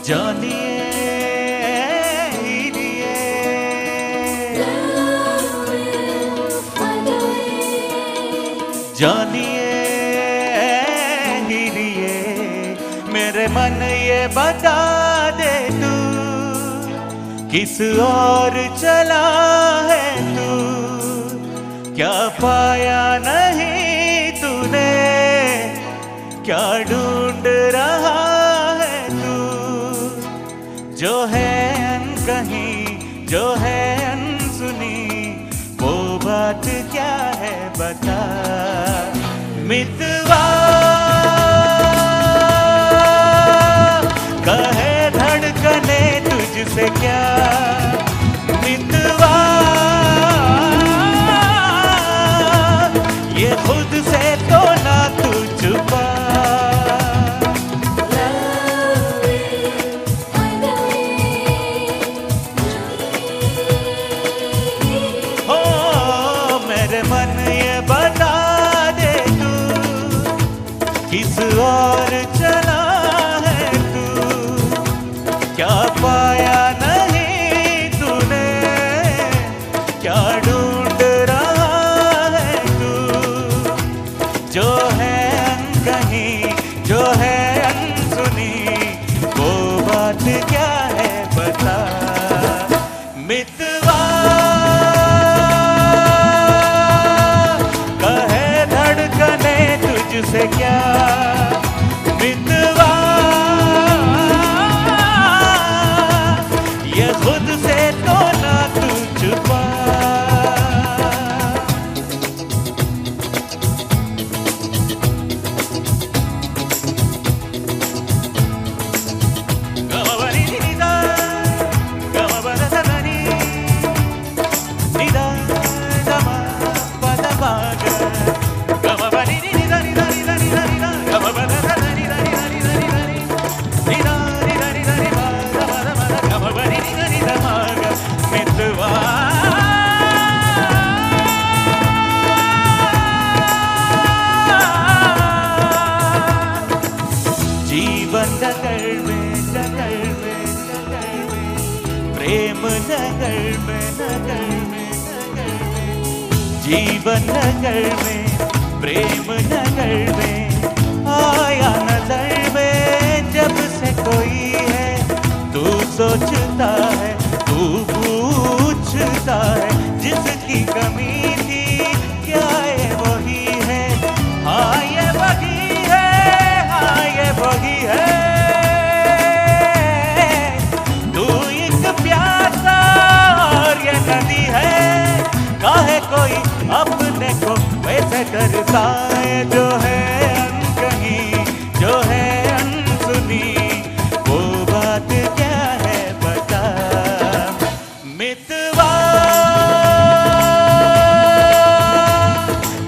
जानिए हीरिए जानिए हीरिए मेरे मन ये बता दे तू किस और चला है तू क्या पाया नहीं तूने क्या ढूंढ रहा है तू जो है अनकही जो है अनसुनी वो बात क्या है बता मितवा कहे धड़कने तुझसे क्या मितवा ये खुद से तो ना तू छुपा मन ये बता दे तू किस और चला है तू क्या पाया नहीं तूने क्या ढूंढ रहा है तू जो है अनकही जो है अनसुनी वो बात क्या है बता मितवा तुझसे क्या मितवा ये खुद से तो ना तू छुपा जीवन नगर में प्रेम नगर में जीवन नगर में प्रेम नगर में आया नजर में जब से कोई है तू सोचता है तू पूछता है जिसकी कमी थी क्या ये वही है हाँ ये वही है हाँ ये वही है तू एक प्यासा और ये नदी है काहे कोई अपने को वैसे दर्शाए जो है अनकही जो है अनसुनी वो बात क्या है बता मितवा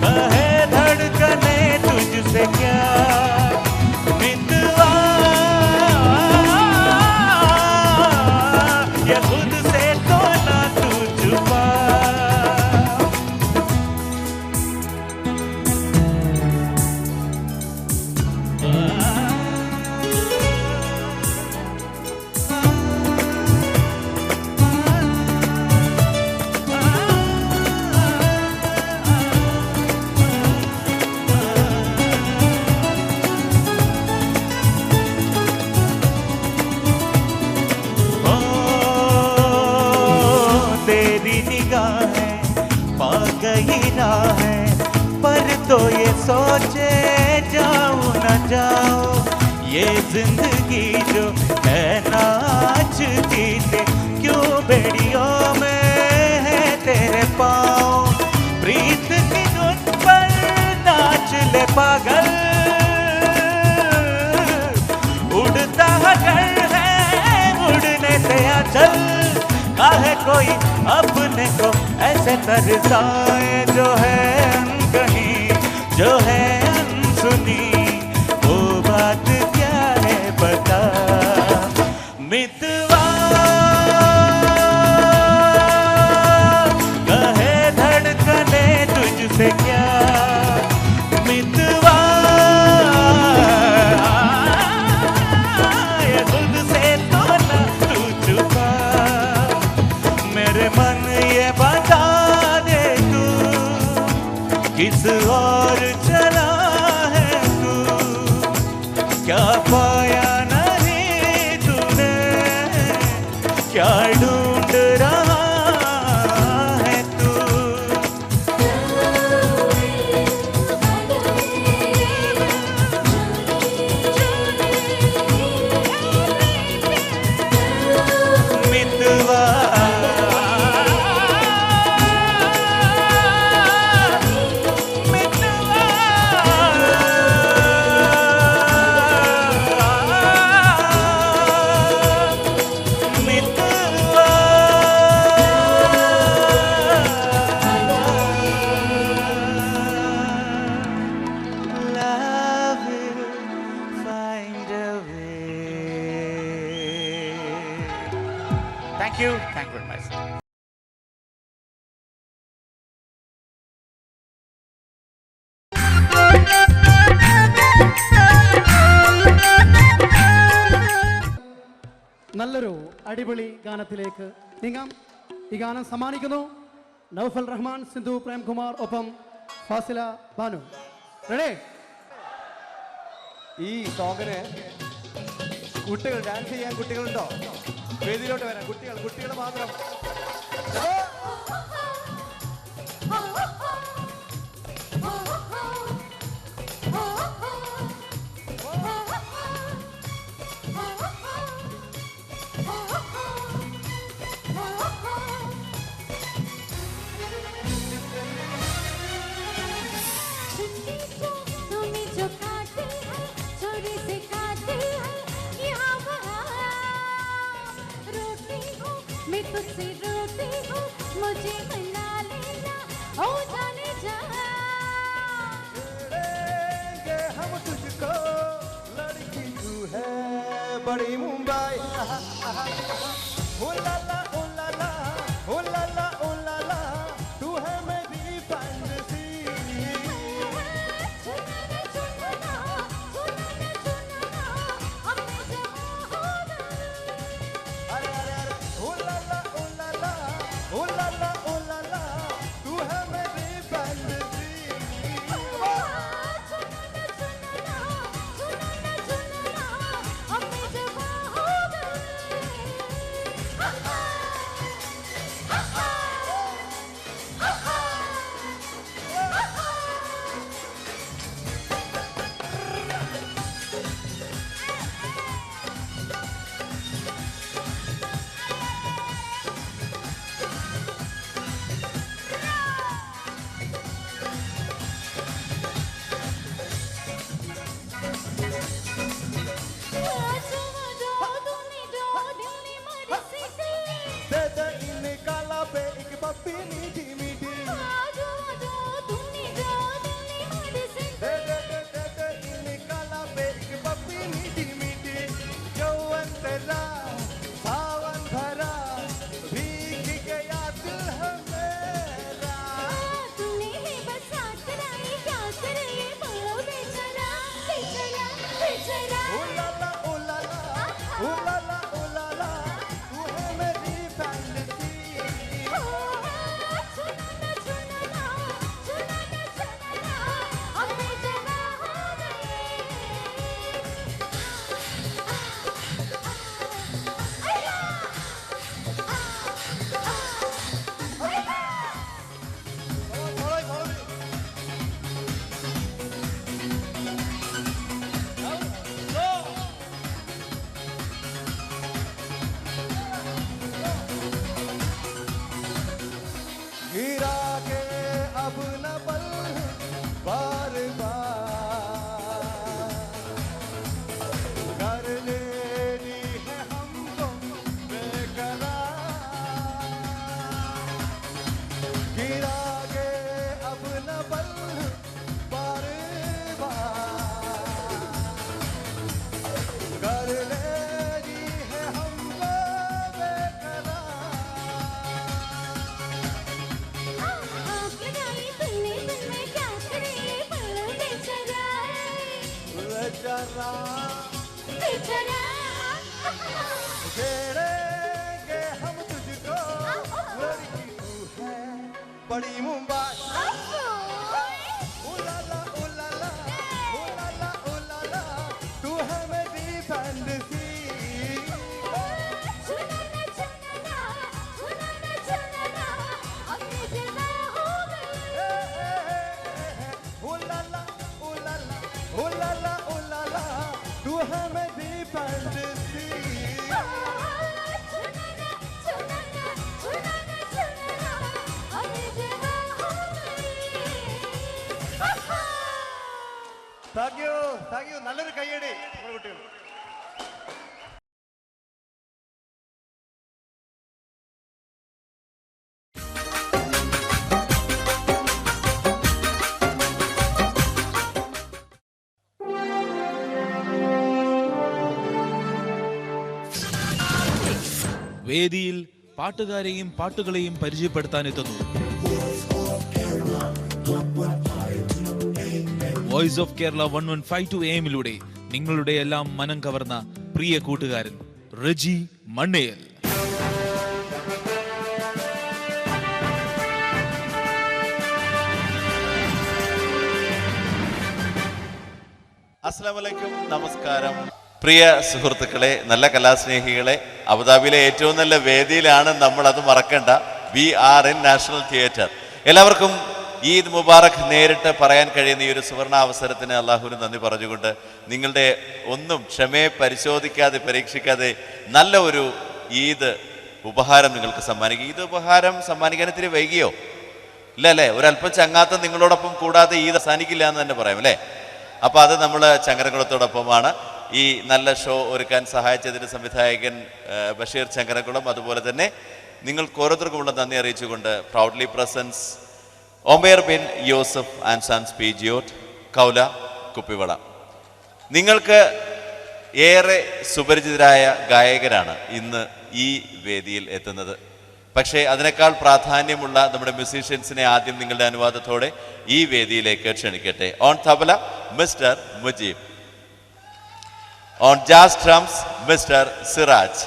कहे धड़कने तुझसे क्या मितवा ये खुद से तो ना तू छुपा तेरी निगाहें पा गई राहें पर तो ये सोचे जाऊं न जाऊं ये जिंदगी जो है नाचती थी क्यों बेड़ियों में है तेरे पाँव प्रीत की धुन पर नाच ले पागल उड़ता है उड़ने से आचल काहे कोई अपने को ऐसे तरसाए जो है अनकही जो है अनसुनी वो बात क्या है बता मितवा कहे धड़कने तुझसे क्या मितवा ये खुद से क्या ढूंढ रहा है तू? मितवा Thank you. Thank you very much. നല്ലൊരു അടിപൊളി ഗാനത്തിലേക്ക് നീങ്ങാം. ഈ ഗാനം സമ്മാനിക്കുന്നു നൗഫൽ റഹ്മാൻ, സിന്ധു പ്രേംകുമാർ, ഒപ്പം ഫാസില ബാനു. റെഡി? ഈ സോങ്ങിന് കുട്ടികൾ ഡാൻസ് ചെയ്യാൻ കുട്ടികളുണ്ടോ? വേദിയിലോട്ട് വരാം. കുട്ടികൾ മാത്രം. तुझसे रोती हूँ, मुझे मना लेना, ओ जाने जा। छेड़ेंगे हम तुझको, लड़की तू है बड़ी मुंबई। ओ ला ला ओ ला ला ओ ला ला ओ ला ला, तू है मेरी फैंटेसी। छेड़ेंगे हम तुझको, लड़की तू है बड़ी मुंबई। उलाला उलाला उलाला उलाला, तू है मेरी फैंटेसी। വേദിയിൽ പാട്ടുകാരെയും പാട്ടുകളെയും പരിചയപ്പെടുത്താൻ എത്തുന്നു. വോയിസ് ഓഫ് കേരള 1152 AM-ലൂടെ നിങ്ങളുടെ എല്ലാം മനം കവർന്ന പ്രിയ കൂട്ടുകാരൻ റജി മണ്ണേൽ. അസ്സലാമു അലൈക്കും, നമസ്കാരം. പ്രിയ സുഹൃത്തുക്കളെ, നല്ല കലാസ്നേഹികളെ, അബുദാബിയിലെ ഏറ്റവും നല്ല വേദിയിലാണ് നമ്മൾ, അത് മറക്കണ്ട. We are in National Theatre. എല്ലാവർക്കും ഈദ് മുബാറക് നേരിട്ട് പറയാൻ കഴിയുന്ന ഈ ഒരു സുവർണ അവസരത്തിന് അള്ളാഹുവിന് നന്ദി പറഞ്ഞുകൊണ്ട് നിങ്ങളുടെ ഒന്നും ക്ഷമയെ പരിശോധിക്കാതെ പരീക്ഷിക്കാതെ നല്ല ഒരു ഈദ് ഉപഹാരം നിങ്ങൾക്ക് സമ്മാനിക്കും. ഈദ് ഉപഹാരം സമ്മാനിക്കാൻ ഇത്തിരി വൈകിയോ? ഇല്ല അല്ലേ? ഒരല്പം ചങ്ങാത്തം നിങ്ങളോടൊപ്പം കൂടാതെ ഈദ് അവസാനിക്കില്ല എന്ന് തന്നെ പറയാം അല്ലേ? അപ്പോൾ അത് നമ്മൾ ചങ്ങരകുളത്തോടൊപ്പമാണ്. ഈ നല്ല ഷോ ഒരുക്കാൻ സഹായിച്ചതിന് സംവിധായകൻ ബഷീർ ചങ്ങരകുളം, അതുപോലെ തന്നെ നിങ്ങൾക്ക് ഓരോരുത്തർക്കുമുള്ള നന്ദി അറിയിച്ചുകൊണ്ട് proudly presents Omer bin Yoosuf and sons പീജിയോട്ട്, കൗല, കുപ്പിവള. നിങ്ങൾക്ക് ഏറെ സുപരിചിതരായ ഗായകരാണ് ഇന്ന് ഈ വേദിയിൽ എത്തുന്നത്. പക്ഷേ അതിനേക്കാൾ പ്രാധാന്യമുള്ള നമ്മുടെ മ്യൂസീഷ്യൻസിനെ ആദ്യം നിങ്ങളുടെ അനുവാദത്തോടെ ഈ വേദിയിലേക്ക് ക്ഷണിക്കട്ടെ. On tabla mister Mujeeb, on jazz drums mister Siraj,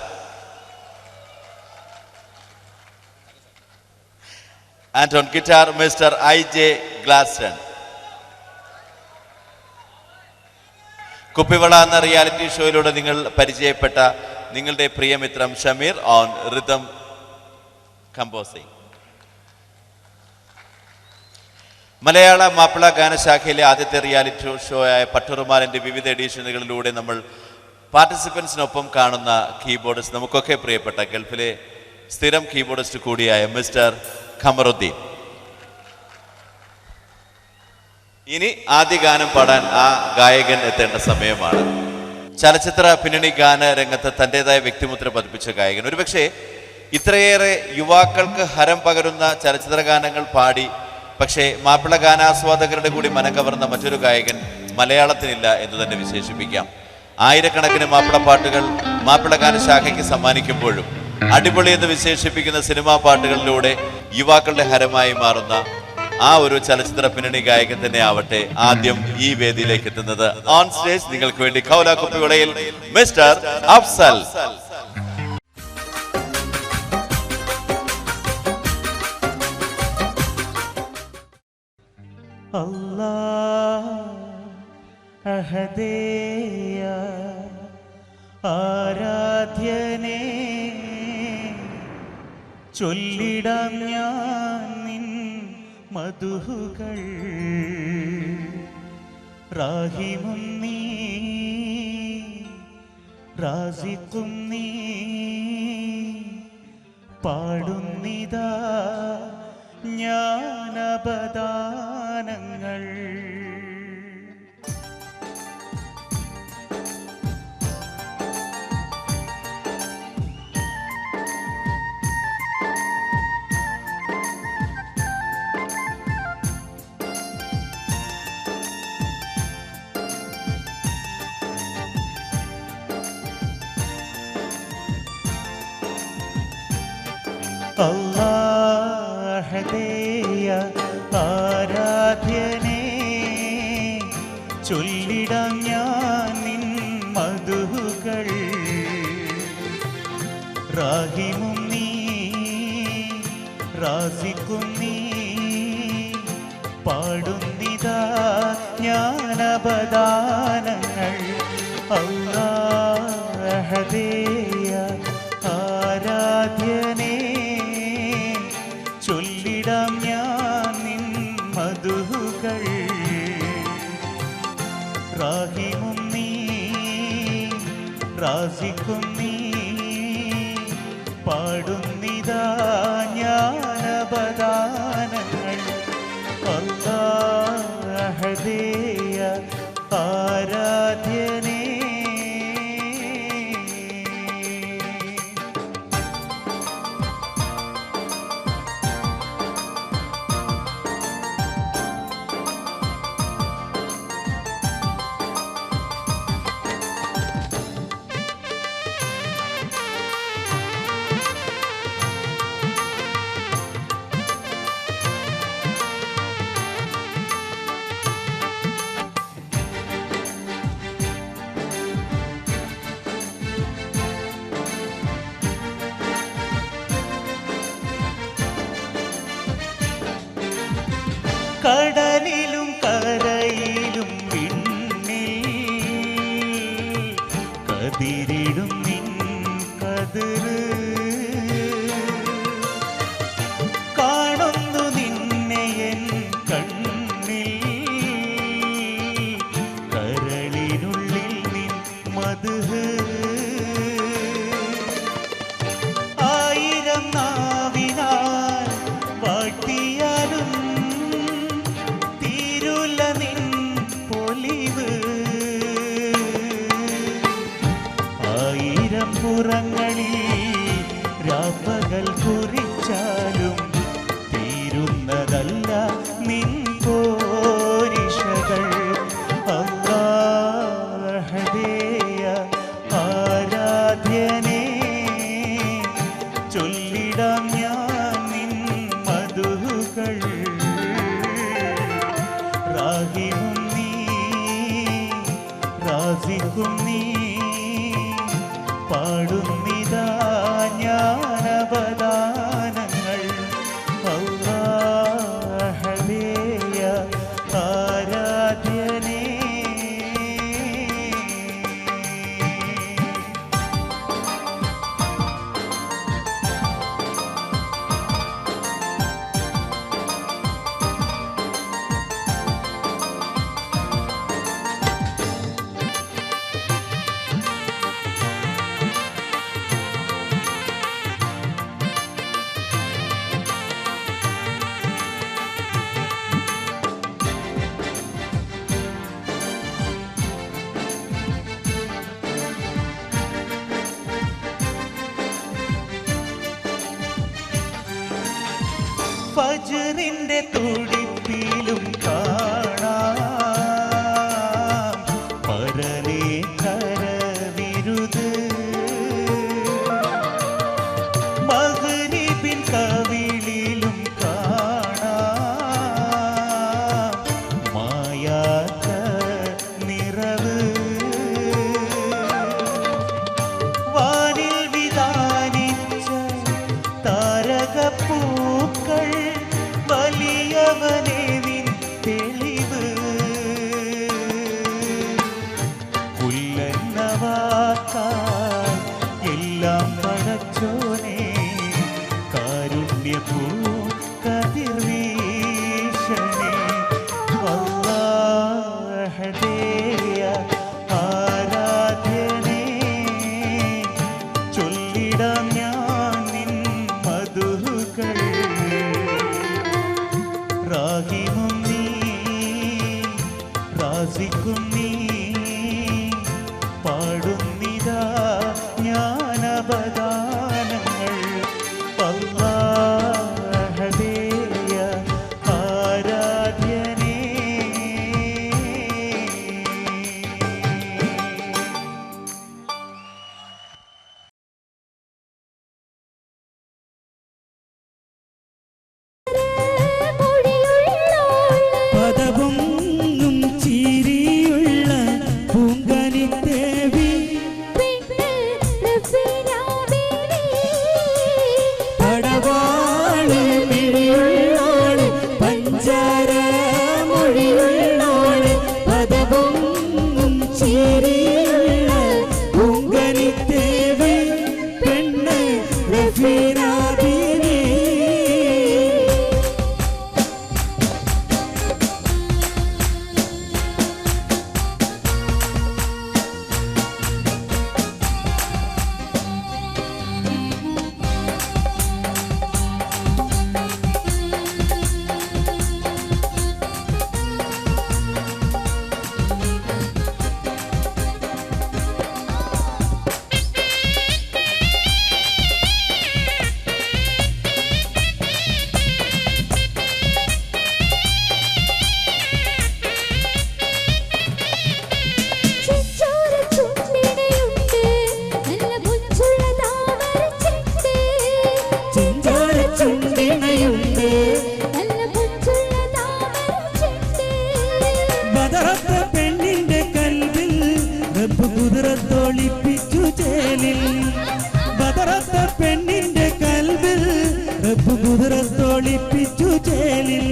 and on guitar mister IJ ഗ്ലാസ്റ്റൺ. കുപ്പിവള എന്ന റിയാലിറ്റി ഷോയിലൂടെ നിങ്ങൾ പരിചയപ്പെട്ട നിങ്ങളുടെ പ്രിയമിത്രം ഷമീർ ഓൺ റിതം കമ്പോസിംഗ്. മലയാള മാപ്പിള ഗാനശാഖയിലെ ആദ്യത്തെ റിയാലിറ്റി ഷോ ആയ പട്ടുറുമാലിൻ്റെ വിവിധ എഡിഷനുകളിലൂടെ നമ്മൾ പാർട്ടിസിപ്പൻസിനൊപ്പം കാണുന്ന കീബോർഡിസ്റ്റ്, നമുക്കൊക്കെ പ്രിയപ്പെട്ട ഗൾഫിലെ സ്ഥിരം കീബോർഡിസ്റ്റ് കൂടിയായ മിസ്റ്റർ ഖമറുദ്ദീൻ. ഇനി ആദ്യ ഗാനം പാടാൻ ആ ഗായകൻ എത്തേണ്ട സമയമാണ്. ചലച്ചിത്ര പിന്നണി ഗാന രംഗത്ത് തൻ്റെതായ വ്യക്തിമുദ്ര പതിപ്പിച്ച ഗായകൻ. ഒരുപക്ഷെ ഇത്രയേറെ യുവാക്കൾക്ക് ഹരം പകരുന്ന ചലച്ചിത്ര ഗാനങ്ങൾ പാടി പക്ഷേ മാപ്പിള ഗാനാസ്വാദകരുടെ കൂടി മനം കവർന്ന മറ്റൊരു ഗായകൻ മലയാളത്തിനില്ല എന്ന് തന്നെ വിശേഷിപ്പിക്കാം. ആയിരക്കണക്കിന് മാപ്പിള പാട്ടുകൾ മാപ്പിള ഗാനശാഖയ്ക്ക് സമ്മാനിക്കുമ്പോഴും അടിപൊളി എന്ന് വിശേഷിപ്പിക്കുന്ന സിനിമാ പാട്ടുകളിലൂടെ യുവാക്കളുടെ ഹരമായി മാറുന്ന ആ ഒരു ചലച്ചിത്ര പിന്നണി ഗായകൻ തന്നെ ആവട്ടെ ആദ്യം ഈ വേദിയിലേക്ക് എത്തുന്നത്. ഓൺ സ്റ്റേജ് നിങ്ങൾക്ക് വേണ്ടി കൗല കുപ്പിവളയിൽ മിസ്റ്റർ അഫ്സൽ. അല്ലാഹ് അഹദേയ ആരാധ്യനേ, ചൊല്ലിടാം ഞാൻ നിൻ മധുഹുകൾ. റാഹിമും നീ റാസിഖും നീ, പാടുന്നിതാ ജ്ഞാനപദാനങ്ങൾ. അല്ലാഹദേയ ആരാധ്യനേ, ചൊല്ലിടാം ഞാൻ നിൻ മധുഹുകൾ. റാഹിമും നീ റാസിഖും നീ, പാടുന്നിതാ ജ്ഞാനപദാനങ്ങൾ. അല്ലാഹദേയ ആരാധ്യനേ, ചൊല്ലിടാം ഞാൻ നിൻ മധുഹുകൾ. റാഹിമും നീ റാസിഖും നീ, പാടുന്നിതാ ജ്ഞാനപദാനങ്ങൾ. അല്ലാഹദേയ ആരാധ്യനേ. കടലിലും കരയിലും വിണ്ണിൽ കതിരിടും നിൻ കതിര് കാണുന്നു നിന്നെ എൻ കണ്ണിൽ കരളിനുള്ളിൽ നിൻ മധുഹ് ആയിരം നാവിനാൽ വാട്ടിയാലും തീരുല നിൻ പൊലിവ് ആയിരം പുറങ്ങളിൽ രാപ്പകൽ കുറിച്ചാലും തീരുന്നതല്ല നിൻ പോരിഷകൾ അല്ലാഹുവേ ആരാധ്യനേ ചൊല്ലിടാം ഞാൻ നിൻ മധുകൾ റാഹിമും നീ റാസിഖും നീ പാടുന്നിതാ ജ്ഞാനവദാനങ്ങൾ അല്ലാഹുവേ ആരാധ്യനേ ഫജ്റിന്റെ തുടിപ്പിലും കാണാം പരലേ കരവിരുത് മഗ്രിബിൻ കവിളിലും കാണാം മായാത്ത നിറവ് വാനിൽ വിധാനിച്ച താരകപ്പൂക്കൾ വലിയവനേ നിൻ തെളിവ് കുല്ലെന്ന വാക്കാൽ എല്ലാം പടച്ചോനെ കാരുണ്യപൂ കതിർവീശണേ അല്ലാഹുവേ ആരാധ്യനേ ചൊല്ലിടാം ഞാൻ നിൻ മധുകൾ റാഹിമും നീ റാസിഖും നീ പാടുന്നിതാ ജ്ഞാനവദാനങ്ങൾ അല്ലാഹുവേ ആരാധ്യനേ പദവും ചിരിയുള്ള പൂങ്കനിത്തേവി പടവാള് മിഴിയുള്ളോള് പഞ്ചാര മൊഴിയുള്ളോള് പദവും ചിരിയുള്ള പൂങ്കനിത്തേവി പെണ്ണ് റഫീനാബിനി കുതിരത്തോളിപ്പിച്ചു ചേലിൽ ബദറത്ത പെണ്ണിന്റെ കൽവിൽ റബ്ബ് കുതിരത്തോളിപ്പിച്ചു ചേലിൽ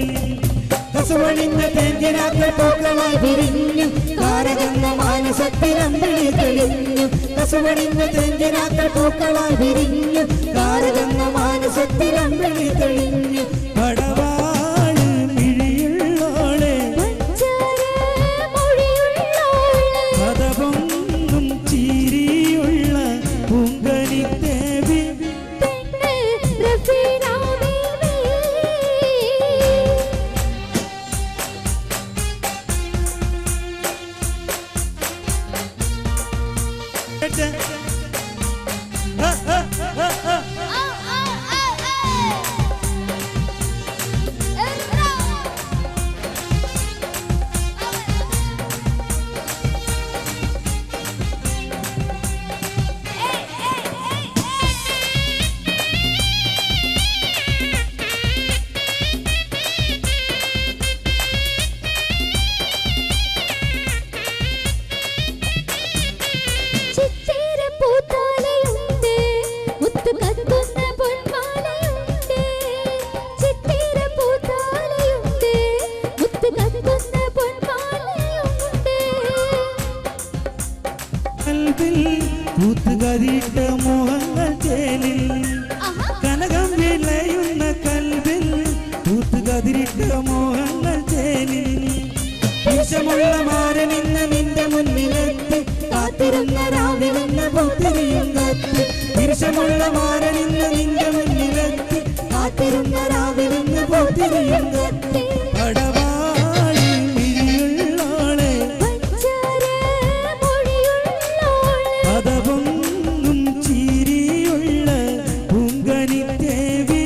തെഞ്ചിനാക്കൾ പൂക്കളായി വിരിഞ്ഞു താരകങ്ങ മാനസത്തിലമ്പിളി തെളിഞ്ഞു കസുവണിഞ്ഞ് തെഞ്ചിനാക്കൾ പൂക്കളായി വിരിഞ്ഞു താരകങ്ങ മാനസത്തിലമ്പിളി തെളിഞ്ഞു പടവാള് മിഴിയുള്ളോളെ പദപൊന്നും ചിരിയുള്ള പൂങ്കനി ദേവി പൂത്തുകരിട്ട മോഹങ്ങൾ ചേലിൽ കനകം വിളയുന്ന കൽവിൽ പൂത്തുകതിരിട്ട മോഹങ്ങൾ ചേലിൽ വിഷമുള്ള മാരനിന്ന് നിന്റെ മുന്നിലെത്തി കാത്തിരുന്ന രാവിലെന്ന പൂത്തിരിയും കത്തി വിഷമുള്ള മാരനിന്ന് നിന്റെ മുന്നിലെത്തി കാത്തിരുന്ന രാവിലെന്ന പൂത്തിരിയും കത്തി പടവാളി മിഴിയുള്ളോളെ പദപൊന്നും ചിരിയുള്ള പൂങ്കനി ദേവി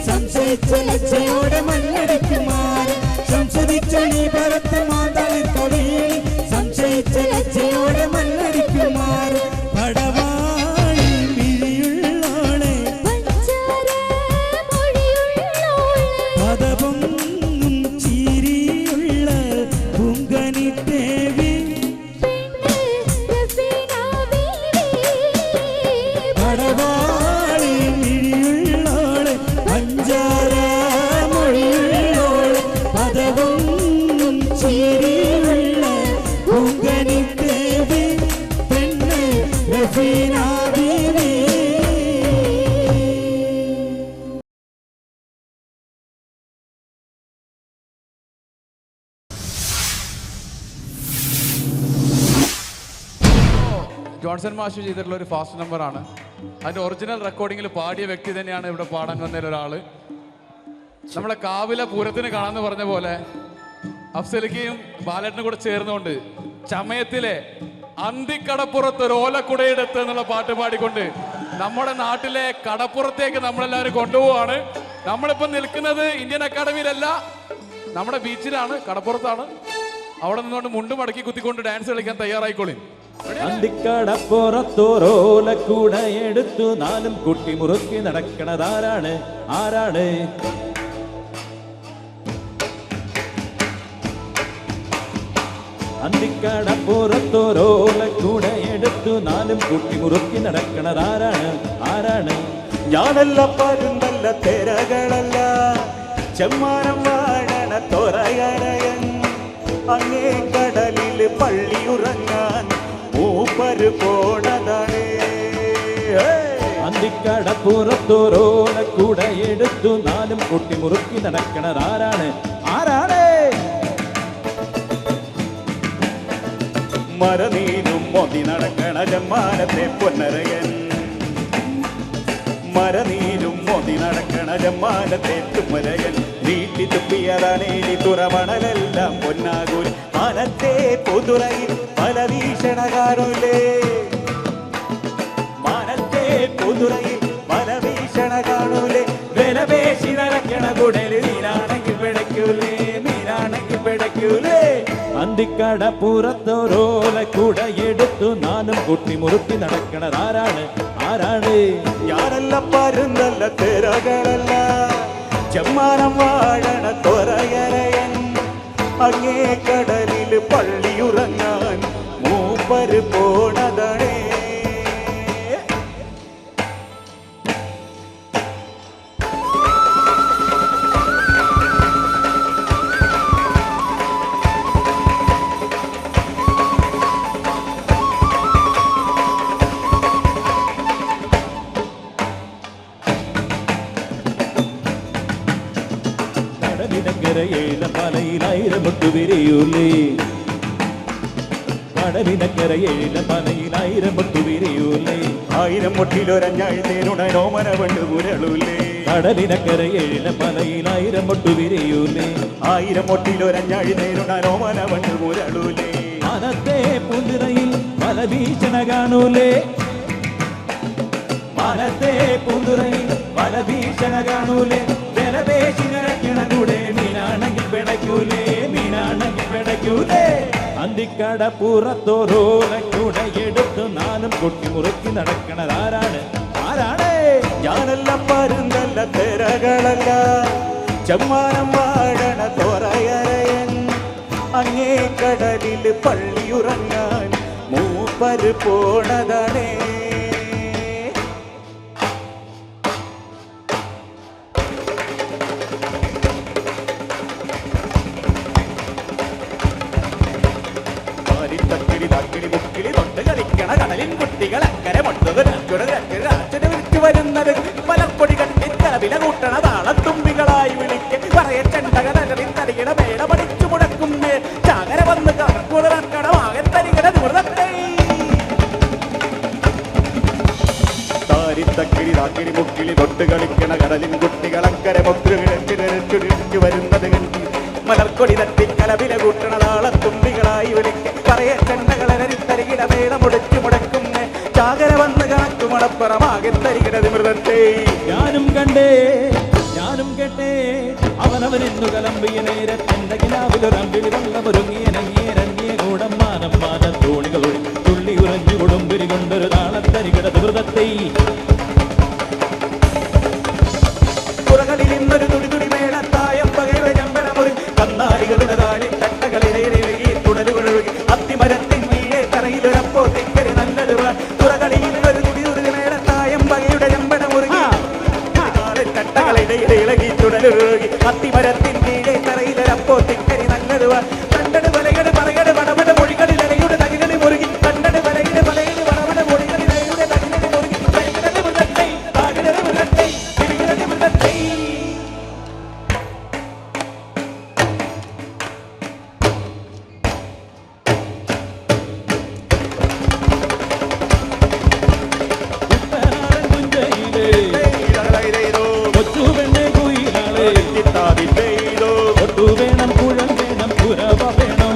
സംശയിച്ചോടെ മണ്ണടിക്കുമാർ സംശയിച്ചൊളി ഭരത്ത് മാതാവിൽ കവിയിൽ സംശയിച്ച ലജ്ജയോടെ മണ്ണടിക്കുമാർ പടവാളി മിഴിയുള്ളോളെ പദപൊന്നും ചിരിയുള്ള പൂങ്കനി ദേവി പടവാളി മിഴിയുള്ളോളെ മൊഴിയുള്ളോളെ പദവൊന്നും ചിരിയുള്ള പൂങ്കനി ദേവി പെണ്ണ് റഫീന ബീവി. ജോൺസൺ മാഷ് ചെയ്തിട്ടുള്ള ഒരു ഫാസ്റ്റ് നമ്പറാണ്. അതിൻ്റെ ഒറിജിനൽ റെക്കോർഡിങ്ങിൽ പാടിയ വ്യക്തി തന്നെയാണ് ഇവിടെ പാടാൻ വന്നതിൽ ഒരാൾ. നമ്മളെ കാവിലെ പൂരത്തിന് കാണാമെന്ന് പറഞ്ഞ പോലെ അഫ്സലിക്കയും ബാലേട്ടനും കൂടെ ചേർന്നുകൊണ്ട് ചമയത്തിലെ അന്തിക്കടപ്പുറത്ത് ഒരു ഓലക്കുടയെടുത്ത് എന്നുള്ള പാട്ട് പാടിക്കൊണ്ട് നമ്മുടെ നാട്ടിലെ കടപ്പുറത്തേക്ക് നമ്മളെല്ലാവരും കൊണ്ടുപോവാണ്. നമ്മളിപ്പോൾ നിൽക്കുന്നത് ഇന്ത്യൻ അക്കാഡമിയിലല്ല, നമ്മുടെ ബീച്ചിലാണ്, കടപ്പുറത്താണ്. അവിടെ നിന്നുകൊണ്ട് മുണ്ടും മടക്കി കുത്തിക്കൊണ്ട് ഡാൻസ് കളിക്കാൻ തയ്യാറായിക്കോളി. അന്തിക്കടപ്പുറത്തോരോലക്കൂട എടുത്തു നാലും കുട്ടി മുറുക്കി നടക്കണതാരാണ്? ആരാണ്? അന്തിക്കടപ്പുറത്തോരോലക്കൂട എടുത്തു നാലും കുട്ടി മുറുക്കി നടക്കണതാരാണ്? ആരാണ്? ഞാനല്ല പരുന്തല്ല തെരകളല്ല ചെമ്മാനം വാഴണ തൊറയരയൻ അങ്ങേ കടലിൽ പള്ളിയുറങ്ങാൻ മൂപ്പര് പോണതാണ്. അന്തിക്കടപ്പുറത്തോരോല കൂടെ എടുത്തു നാലും കുട്ടി മുറുക്കി നടക്കണതാരാണ്? ആരാണ്? മരനീരും മൊതി നടക്കണ ജമ്മാനത്തെ പൊന്നരയൻ. മരനീരും മൊതി നടക്കണ ജമ്മാനത്തെ തുമ്മരയൻ. നീട്ടി തുപ്പിയതാണേലി തുറമണലെല്ലാം പൊന്നാകൂൽ. മനത്തെ പൊതുറയിൽ പല വീക്ഷണകാരുലേ. മനത്തെ പൊതുറയിൽ പല വീക്ഷണ കാണൂലേ. വിലപേശി നടക്കണ കുടല് നീരാണെങ്കിൽ പിടയ്ക്കൂലേ, നീരാണെങ്കിൽ പിടയ്ക്കൂലേ. അന്തിക്കടപ്പുറത്തോരോല കൂടെ എടുത്തു നാലും കുട്ടി മുറുക്കി നടക്കണതാരാണ്? ആരാണ്? ഞാനല്ല പരുന്നല്ല തിരകളല്ല ചെമ്മാനം വാഴണ തൊറയരയൻ. അങ്ങേ കടലിൽ പള്ളിയുറങ്ങാൻ മൂപ്പര് പോണതണേ. കടലിനക്കരയേല പലയിലായിരമൊട്ടു വിരിയൂലേ. കടലിനക്കരയേല പലയിലായിരമൊട്ടു വിരിയൂലേ. 1000 മുട്ടിലൊരഞ്ഞാഴ്ത്തേനുടനോമന കൊണ്ട് മുരളൂലേ. കടലിനക്കരയേല പലയിലായിരമൊട്ടു വിരിയൂലേ. 1000 മുട്ടിലൊരഞ്ഞാഴ്ത്തേനുടനോമന കൊണ്ട് മുരളൂലേ. മനത്തെ പുതിരയിൽ പല ഭീഷണ കാണൂലേ. മനത്തെ പുതിരയിൽ പല ഭീഷണ കാണൂലേ. വിലപേശി നടക്കണ കൂടെ മീനാണെങ്കിൽ പിടയ്ക്കൂലേ, മീനാണെങ്കിൽ പിടയ്ക്കൂലേ. അന്തിക്കടപ്പുറത്തോരോല കൂടെ എടുത്തു നാലും കുട്ടി മുറുക്കി നടക്കണതാരാണ്? ആരാണ്? ഞാനല്ല പരുന്നല്ല തിരകളല്ല ചെമ്മാനം വാഴണ തൊറയരയൻ. അങ്ങേ കടലിൽ പള്ളിയുറങ്ങാൻ മൂപ്പര് പോണതണേ. തക്കിടി തക്കിടി മുക്കിടി തൊട്ട് കളിക്കണ കടലിൻ കുട്ടികൾ അക്കരെ മൊട്ടത് അച്ഛനെ വിളിച്ചു വരുന്നത് പലപ്പൊടി കണ്ടി തലവില കൂട്ടണ താളത്തുമ്പികളായി വിളിക്ക് പറയ ചെണ്ടകടലിൻ തരികിട മേട പഠിച്ചു മുടക്കും ചാകര വന്ന് കടമാകെ തരികിട നിവൃത്തേ. താരിത്തക്കിടി താക്കിടി മുക്കിളി തൊട്ട് കളിക്കണ കടലിൻ കുട്ടികൾ അക്കരെ മൊട്ടു വരുന്നത് കണ്ടി മലർക്കൊടി തട്ടി കലവില കൂട്ടണ താളത്തുമ്പികളായി വിളിക്ക് പറയ ചെണ്ടകളരി തരികിട മേട മുടച്ചു മുടക്കും ചാകര വന്ന് കണക്കു മണപ്പുറമാകെ തരികിട നിവൃത്തേ. ഞാനും കണ്ടേ ഞാനും കേട്ടേ അവനവനെന്നു കലമ്പിയ നേരത്തെന്റെ കിനാവിലൊരമ്പിളി വെള്ളമൊരുങ്ങിയനങ്ങിയരങ്ങിയ കൂടം മാനം മാനം തോണികളൊഴി തുള്ളി ഉറഞ്ഞു കൊടുമ്പിരി കൊണ്ടൊരു താളത്തരികിട നിവൃത്തേ. പുറകളിൽ ഇന്നൊരു തുടി തുടി മേളത്തായം പകയുടെ ചമ്പരമൊരു കന്നാലികളുടെ താഴെ തട്ടകളിലേറി തുടലുകളൊഴുകി അത്തിമരത്തിൻ വീഴെ തറയിലൊരപ്പോ തിക്കരി നല്ലത്. പുറകളിൽ ഇന്നൊരു തുടി തുടി മേളത്തായം പകയുടെ ചമ്പരമൊരുകി തട്ടകളിടയിൽ ഇളകി തുടലൊഴുകി അത്തിമരത്തിൻ വീഴെ തറയിലൊരപ്പോ തിക്കരി നല്ലത്. കണ്ടട് വലകട് പറകട് വടവട മൊഴികളിൽ ഇലയുടെ തകിലടി മുറുകി കണ്ടട് വലയുടെ വലയുടെ വടവട മൊഴികളിൽ ഇലയുടെ തകിലടി മുറുകി തകിലടി മുതട്ടേ താകിലടി മുതട്ടേ തിരികിലടി മുതട്ടേ. കുട്ടനാടൻ പുഞ്ചയിലേ കൊച്ചു പെണ്ണെ കുയിലാളേ. ഒട്ടു വേണം കുഴൽ വേണം കുരവ വേണം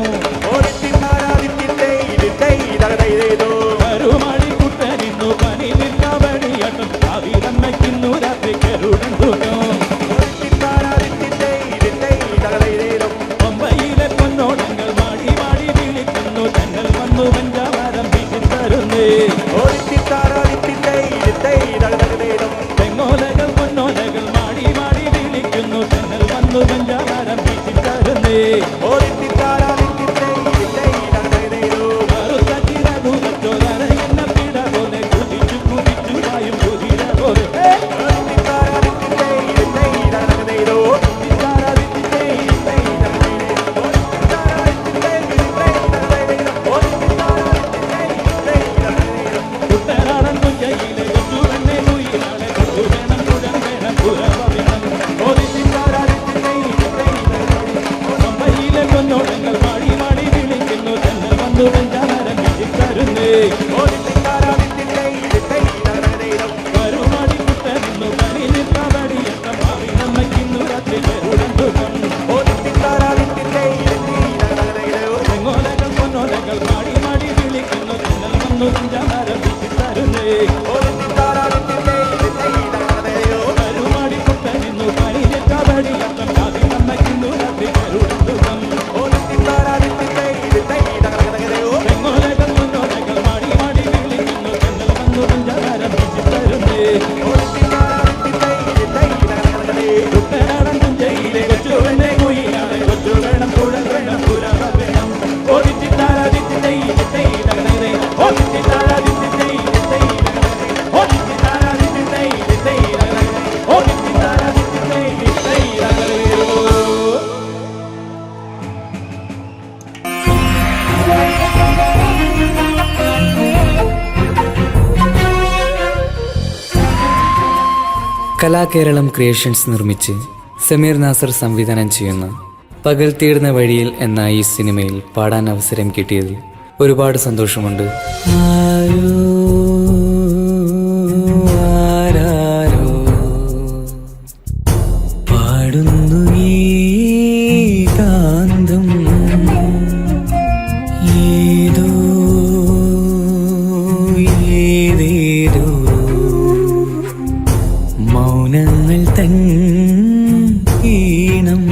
കരുമാടി കുട്ടനിന്നു പനി നിൽക്കവടിയട്ടും അവിടമ്മയ്ക്കുന്നു രാത്രി കരുടൻ തൂക്കം. പമ്പയിലെ പൊന്നോടങ്ങൾ മാടി മാടി വിളിക്കുന്നു തങ്ങൾ വന്നു പഞ്ചാവാരം വീട്ടിൽ തരുന്നേ. തെങ്ങോലകൾ പൊന്നോലകൾ മാടി മാടി വിളിക്കുന്നു തങ്ങൾ വന്നു പഞ്ചാവാരം വീട്ടിൽ തരുന്നേ. എന്ന പിട പോലെ കുതിച്ചു കുതിച്ചു വായും കുതിര പോലെ പൊന്നോടങ്ങൾ മാടി മാടി വിളിക്കുന്നു തന്നെ വന്നു വെഞ്ചാമരം വീട്ടിത്തരുന്നേ കരുമാടി കുട്ടനിന്നു കണിയിൽ കബടിയക്കം ഭാവി നമ്മയ്ക്കിന്നു രാത്രി ഉടന്തുകം തെങ്ങോലകൾ പൊന്നോലകൾ മാടി മാടി വിളിക്കുന്നു തന്നെ വന്നു വെഞ്ചാമരം വീട്ടിത്തരുന്നേ കരുമാടി കുട്ടനിന്നു കണിയിൽ കബടിയക്കം ഭാവി നമ്മയ്ക്കിന്നു രാത്രി ഉടന്തുകം തെങ്ങോലകൾ പൊന്നോലകൾ മാടി മാടി വിളിക്കുന്നു തന്നെ വന്നു വെഞ്ചാമരം വീട്ടിത്തരുന്നേ കുട്ടനാടൻ ജയിലെ കൊച്ചു വേണേ കുയിലാണ് കൊച്ചു വേണം കുഴൽ വേണം പുരവ വേണം ഓടിച്ചിട്ടാരാദിത്യത്തെ ഓടിച്ചിട്ടാരാദിത്യത്തെ ഓടിച്ചിട്ടാരാദിത്യത്തെ കലാകേരളം ക്രിയേഷൻസ് നിർമ്മിച്ച് സമീർ നാസർ സംവിധാനം ചെയ്യുന്ന പകൽ തീർന്ന വഴിയിൽ എന്ന ഈ സിനിമയിൽ പാടാൻ അവസരം കിട്ടിയതിൽ ഒരുപാട് സന്തോഷമുണ്ട്. ആരാരോ പാടുന്നു ഈ കാന്തം ഏതോ ഏതേതോ മൗനങ്ങൾ തൻ ഈണം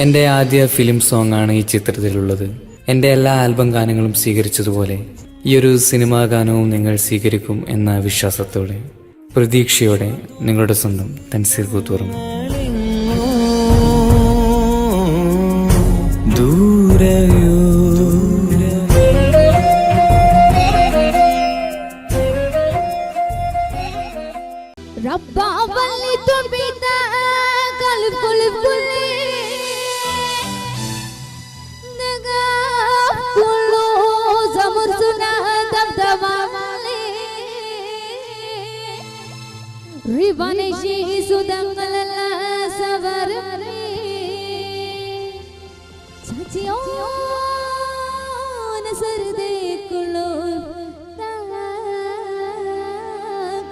എൻ്റെ ആദ്യ ഫിലിം സോങ് ആണ് ഈ ചിത്രത്തിലുള്ളത്. എൻ്റെ എല്ലാ ആൽബം ഗാനങ്ങളും സ്വീകരിച്ചതുപോലെ ഈ ഒരു സിനിമാ ഗാനവും നിങ്ങൾ സ്വീകരിക്കും എന്ന വിശ്വാസത്തോടെ പ്രതീക്ഷയോടെ നിങ്ങളുടെ സ്വന്തം തൻസീർ കൂത്തുറം. ദൂരയോ ربا ولي تبيتا قلب قلب قلي نقاف كله زمر سنة دبدبا مالي ريباني شي سودان قللا سبر چاچيو نسر دي كله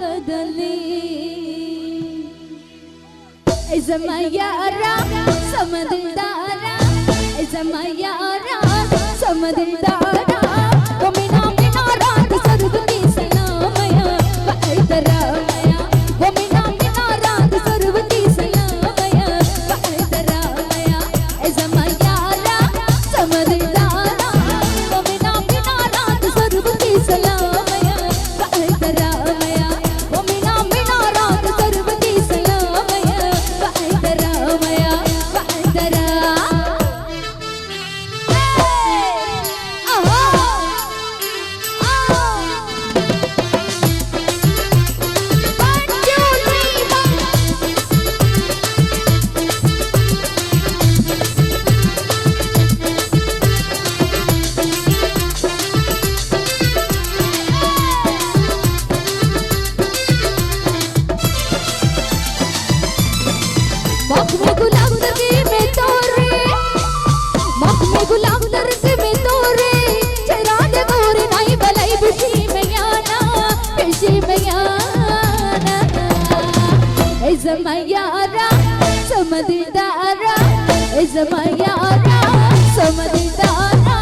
قدلي إذا ما يارا سمد الدارا إذا ما يارا سمد الدارا ومنا منا رات سربتي سلاميا بعيدرا ميا ومنا منا رات سربتي سلاميا بعيدرا ميا إذا ما يارا سمد الدارا ومنا منا رات سربتي سلاميا بعيدرا ميا ومنا منا رات سربتي سلاميا بعيدرا ميا بعيدرا زميارا سمددارا زميارا سمددارا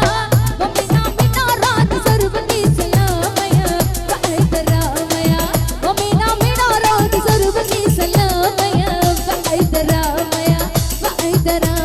ومنا منا رات سربتي سلاميا بعيدرا ميا ومنا منا رات سربتي سلاميا بعيدرا ميا بعيدرا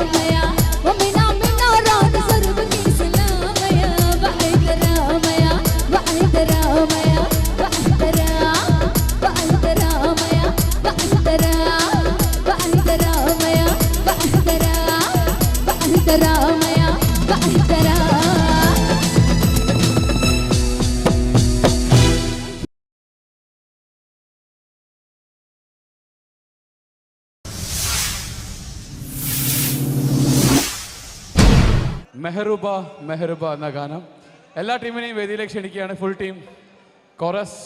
रामया वो मीना मीना रात सर्व की सलामया वाहिद रामया वाहिद रामया वाहिद रामया वाहिद रामया वाहिद रामया वाहिद മെഹറുബ മെഹറുബ എന്ന ഗാനം എല്ലാ ടീമിനെയും വേദിയിലേക്ക് ക്ഷണിക്കുകയാണ്. Full team, chorus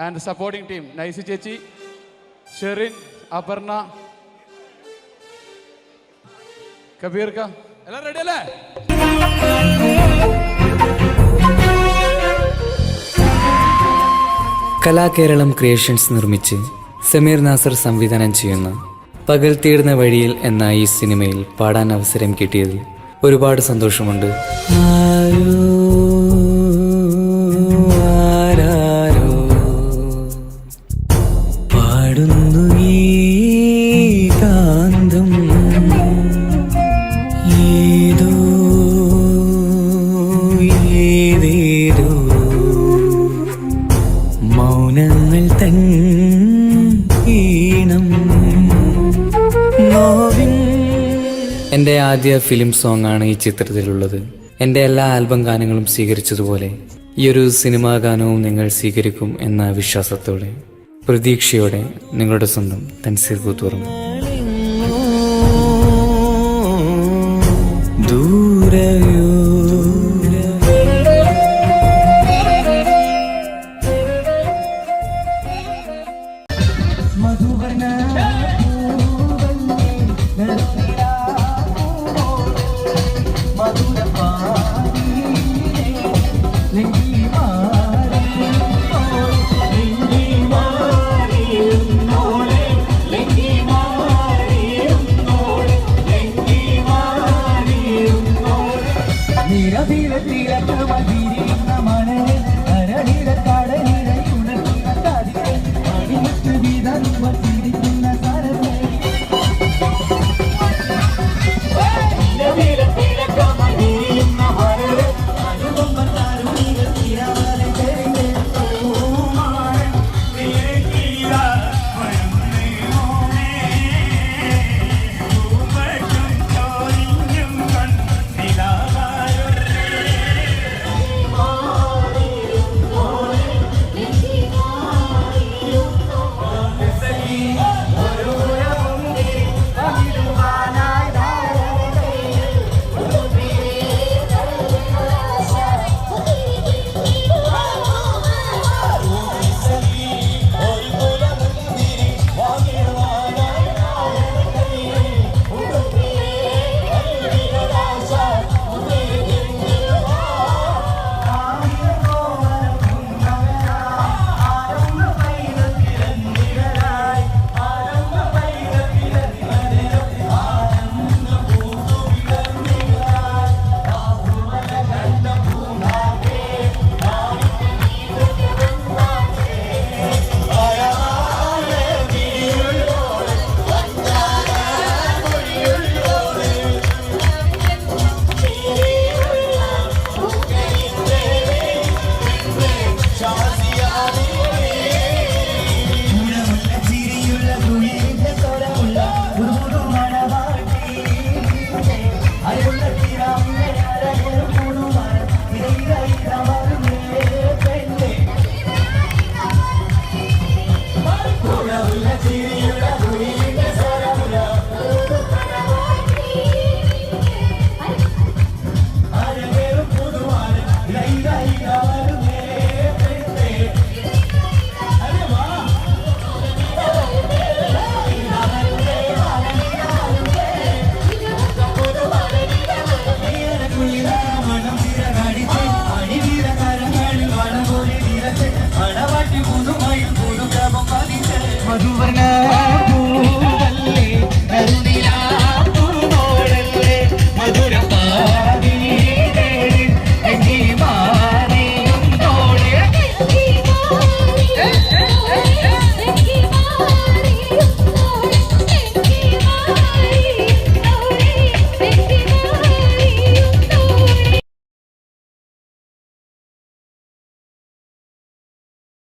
and supporting team Nicy ചേച്ചി, ഷെറിൻ, അപർണ, കബീർക്ക, എല്ലാം റെഡി അല്ലേ? കലാകേരളം ക്രിയേഷൻസ് നിർമ്മിച്ച് സമീർ നാസർ സംവിധാനം ചെയ്യുന്ന പകൽ തീർന്ന വഴിയിൽ എന്ന ഈ സിനിമയിൽ പാടാൻ അവസരം കിട്ടിയതിൽ ഒരുപാട് സന്തോഷമുണ്ട്. പാടുന്നു ഈ കാന്തം ഏതോ ഏതേതോ മൗനങ്ങൾ തൻ ഈണം. എൻ്റെ ആദ്യ ഫിലിം സോങ് ആണ് ഈ ചിത്രത്തിലുള്ളത്. എൻ്റെ എല്ലാ ആൽബം ഗാനങ്ങളും സ്വീകരിച്ചതുപോലെ ഈ ഒരു സിനിമാ ഗാനവും നിങ്ങൾ സ്വീകരിക്കും എന്ന വിശ്വാസത്തോടെ, പ്രതീക്ഷയോടെ നിങ്ങളുടെ സ്വന്തം തൻസീർ കൂത്തുറം. ദൂരയോ ലെങ്കി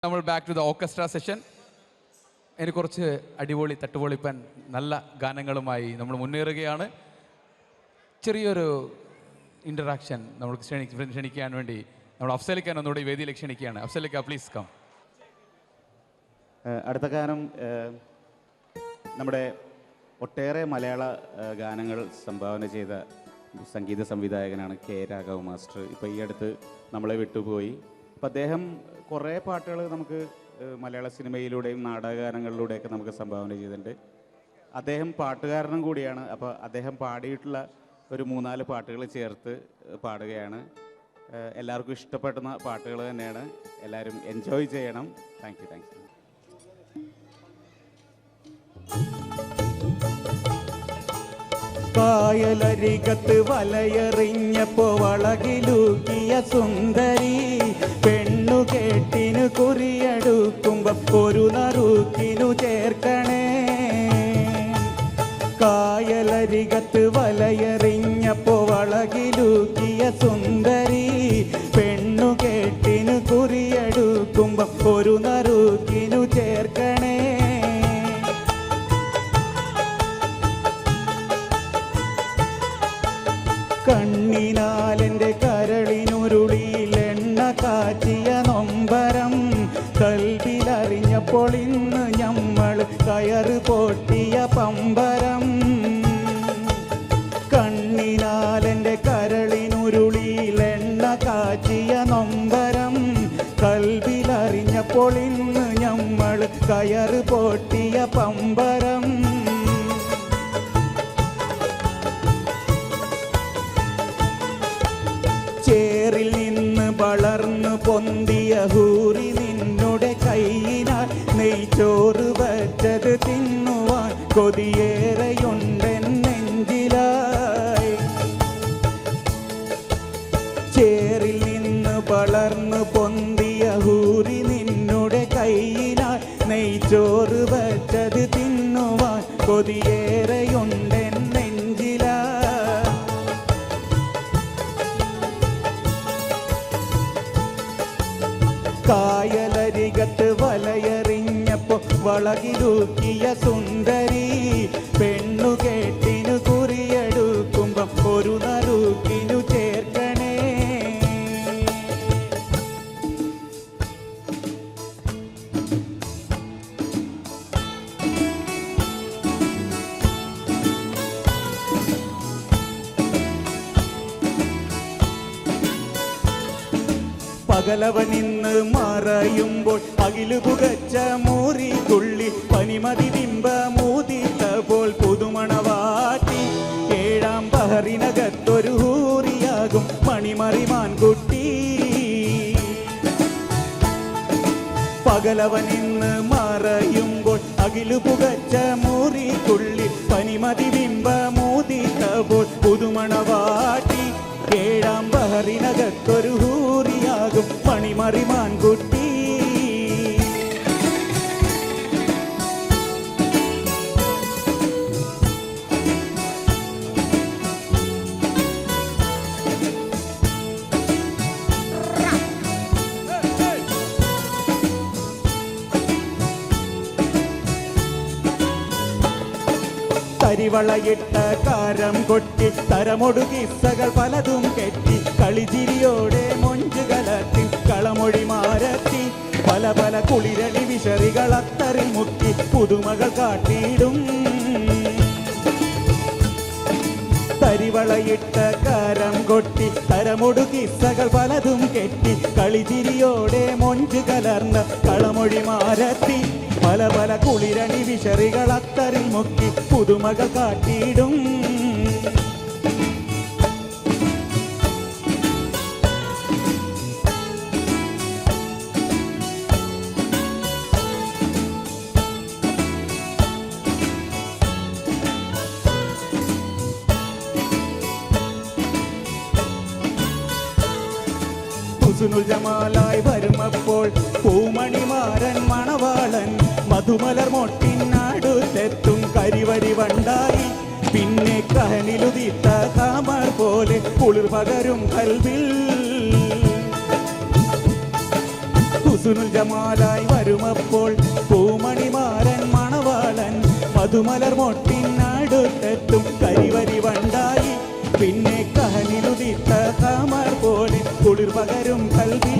നമ്മൾ back to the orchestra session. എനിക്ക് കുറച്ച് അടിപൊളി തട്ടുപൊളിപ്പൻ നല്ല ഗാനങ്ങളുമായി നമ്മൾ മുന്നേറുകയാണ്. ചെറിയൊരു ഇൻ്ററാക്ഷൻ നമ്മൾ ക്ഷണിക്കാൻ വേണ്ടി നമ്മൾ അഫ്സലിക്കാൻ ഒന്നുകൂടി വേദിയിലേക്ക് ക്ഷണിക്കുകയാണ്. അഫ്സലിക്ക പ്ലീസ് കം. അടുത്ത ഗാനം നമ്മുടെ ഒട്ടേറെ മലയാള ഗാനങ്ങൾ സംഭാവന ചെയ്ത സംഗീത സംവിധായകനാണ് കെ രാഘവ് മാസ്റ്റർ. ഇപ്പോൾ ഈ അടുത്ത് നമ്മളെ വിട്ടുപോയി. അപ്പം അദ്ദേഹം കുറേ പാട്ടുകൾ നമുക്ക് മലയാള സിനിമയിലൂടെയും നാടകഗാനങ്ങളിലൂടെയൊക്കെ നമുക്ക് സംഭാവന ചെയ്തിട്ടുണ്ട്. അദ്ദേഹം പാട്ടുകാരനും കൂടിയാണ്. അപ്പോൾ അദ്ദേഹം പാടിയിട്ടുള്ള ഒരു 3-4 പാട്ടുകൾ ചേർത്ത് പാടുകയാണ്. എല്ലാവർക്കും ഇഷ്ടപ്പെടുന്ന പാട്ടുകൾ തന്നെയാണ്. എല്ലാവരും എൻജോയ് ചെയ്യണം. Thank you. കായലരികത്ത് വലയെറിഞ്ഞപ്പോ വളകിലൂക്കിയ സുന്ദരി പെണ്ണുകെട്ടിനു കുറിയെടുക്കുമ്പോ ഒരു നറുക്കിനു ചേർക്കണേ. കായലരികത്ത് വലയെറിഞ്ഞപ്പോ വളകിലൂക്കിയ സുന്ദരി പെണ്ണുകെട്ടിനു കുറിയെടുക്കുമ്പോ ഒരു നറുക്കിനു ചേർക്കണേ. കണ്ണിനാലെൻ്റെ കരളിനുരുളിയിൽ എണ്ണ കാച്ചിയ നൊമ്പരം കൽവിലറിഞ്ഞപ്പോൾ ഇന്ന് ഞമ്മൾ കയറ് പൊട്ടിയ പമ്പരം. കണ്ണിനാലെൻ്റെ കരളിനുരുളിയിൽ എണ്ണ കാച്ചിയ നൊമ്പരം കൽവിലറിഞ്ഞപ്പോൾ ഇന്ന് ഞമ്മൾ കയറ് പൊട്ടിയ പമ്പരം. ചേറിൽ നിന്ന് വളർന്നു പൊന്തിയ ഹൂറി നിന്നുടെ കൈയിനാൽ നെയ്ച്ചോറ് വച്ചത് തിന്നുവാൻ കൊതിയേറെയുണ്ടെൻ നെഞ്ചിലായി. ചേറിൽ നിന്ന് വളർന്നു പൊന്തിയ ഹൂറി നിന്നുടെ കൈയിനാൽ നെയ്ച്ചോറ് വച്ചത് തിന്നുവാൻ കൊതിയേറെയുണ്ടെൻ നെഞ്ചിലായി. കായലരികത്ത് വലയെറിഞ്ഞപ്പോ വളകിലൂക്കിയ സുന്ദരി പെണ്ണുകെട്ടിനു കുറിയെടുക്കുമ്പോ ഒരു നറുക്കിനു ചേർക്കണേ. പകലവനിന്ന് മറയുമ്പോൾ അകിലു പുകച്ച മൂറിക്കുള്ളി പനിമതി ബിംബ മൂതിട്ടപ്പോൾ പുതുമണവാട്ടി. 7-ാം ബഹറിനകത്തൊരു ഹൂറിയാകും മണിമറിമാൻകുട്ടി. പകലവനിന്ന് മറയുമ്പോൾ അകിലു പുകച്ച മൂറിക്കുള്ളി പനിമതി ബിംബ മൂതിട്ടപ്പോൾ പുതുമണവാട്ടി. 7-ാം ബഹറിനകത്തൊരു ഹൂറിയാകും മണിമറിമാൻകുട്ടി. കരിവളയിട്ട കാരം കൊട്ടി തരമൊടു കിസ്സകൾ പലതും കെട്ടി കളിചിരിയോടെ മൊഞ്ചു കലർത്തി കളമൊഴി മാരത്തി പല പല കുളിരടി വിശറികൾ അത്തറിൽ മുക്കി പുതുമകൾ കാട്ടിയിടും. കരിവളയിട്ട കാരം കൊട്ടി തരമൊടു കിസ്സകൾ പലതും കെട്ടി കളിചിരിയോടെ മൊഞ്ചു കലർന്ന കളമൊഴി മാരത്തി പല പല കുളിരണി വിശറികൾ അത്തറിൽ മുക്കി പുതുമകൾ കാട്ടിയിടും. ഹുസ്നുൽ ജമാലായി വരുമപ്പോൾ പൂമണിമാരൻ മണവാളൻ മധുമലർ മൊട്ടിനടുത്തെത്തും കരിവരി വണ്ടായി. പിന്നെ കഹനിലുദിത്ത താമർ പോലെ കുളിർ പകരും കൽവിൽ. ഹുസ്നുൽ ജമാലായി വരുമപ്പോൾ പൂമണിമാരൻ മണവാളൻ മധുമലർ മൊട്ടിനടുത്തെത്തും കരിവരി വണ്ടായി പിന്നെ കഹനിലുദിത്ത കമർ പോലെ കുളിർ പകരും കൽവിൽ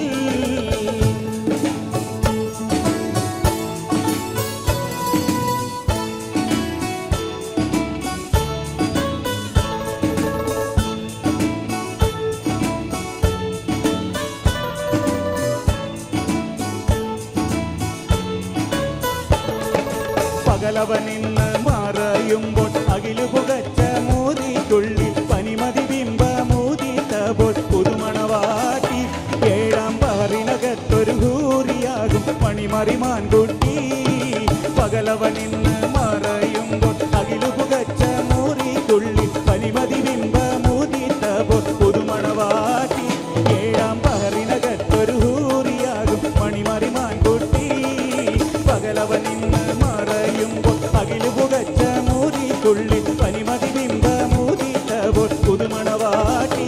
പകലവനിന്ന് മറയുമ്പോൾ അകിലു പുകച്ച മോദിക്കുള്ളിൽ പനിമതി ബിംബ മോദിത്തപ്പോൾ പുതുമണവാട്ടി ഏഴാം പഹറിനകത്തൊരു ഹൂറിയാകും പണിമറിമാൻകുട്ടി പകലവനിന്ന് മറയുമ്പോൾ അകിലു പുകച്ച മോദിക്കുള്ളിൽ പനിമതി ബിംബ മോദിത്തപ്പോൾ പുതുമണവാട്ടി ഏഴാം പഹറിനകത്തൊരു ഹൂറിയാകും പണിമറിമാൻകുട്ടി പകലവനിന്ന് അകിലു പുകച്ച മൂതിക്കുള്ളിൽ പനിമതി ബിംബ മൂതിത്തപ്പോൾ പുതുമണവാട്ടി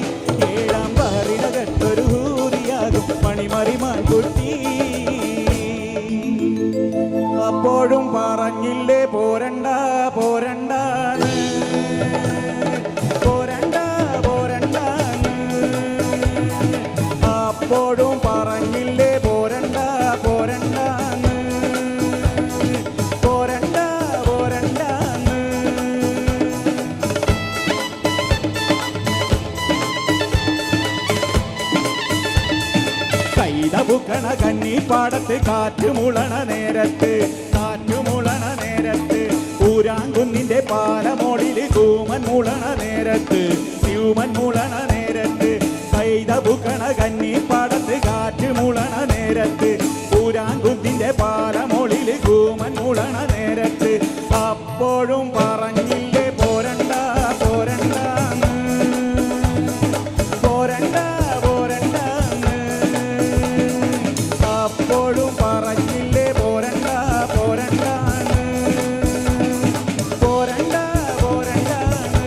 ഏഴാം പഹറിനകത്തൊരു ഹൂറിയാകും പണിമറിമാൻ കുട്ടി അപ്പോഴും പറഞ്ഞില്ലേ പോരണ്ട പോരണ്ടാന്ന് പോരണ്ട പോരണ്ടാന്ന് അപ്പോഴും പറഞ്ഞില്ലേ പോരണ്ട പോരണ്ടാന്ന് കൈതപുക്കണ കന്നിപ്പാടത്ത് കാറ്റുമുളണ നേരത്ത് ഊരാങ്കുന്നിന്റെ പാലമോളില് കൂമൻ മുളണ നേരത്ത് സ്യൂമൻ മുളണ നേരത്ത് കൈതപുക്കണ കന്നിപ്പാടത്ത് കാറ്റുമുളണ നേരത്ത് ഊരാങ്കുന്നിന്റെ പാലമോളില് കൂമൻ മുളണ നേരത്ത് അപ്പോഴും പറഞ്ഞില്ലേ പോരണ്ട പോരണ്ടാന്ന് പോരണ്ട പോരണ്ടാന്ന് അപ്പോഴും പറഞ്ഞില്ലേ പോരണ്ട പോരണ്ടാന്ന് പോരണ്ട പോരണ്ടാന്ന്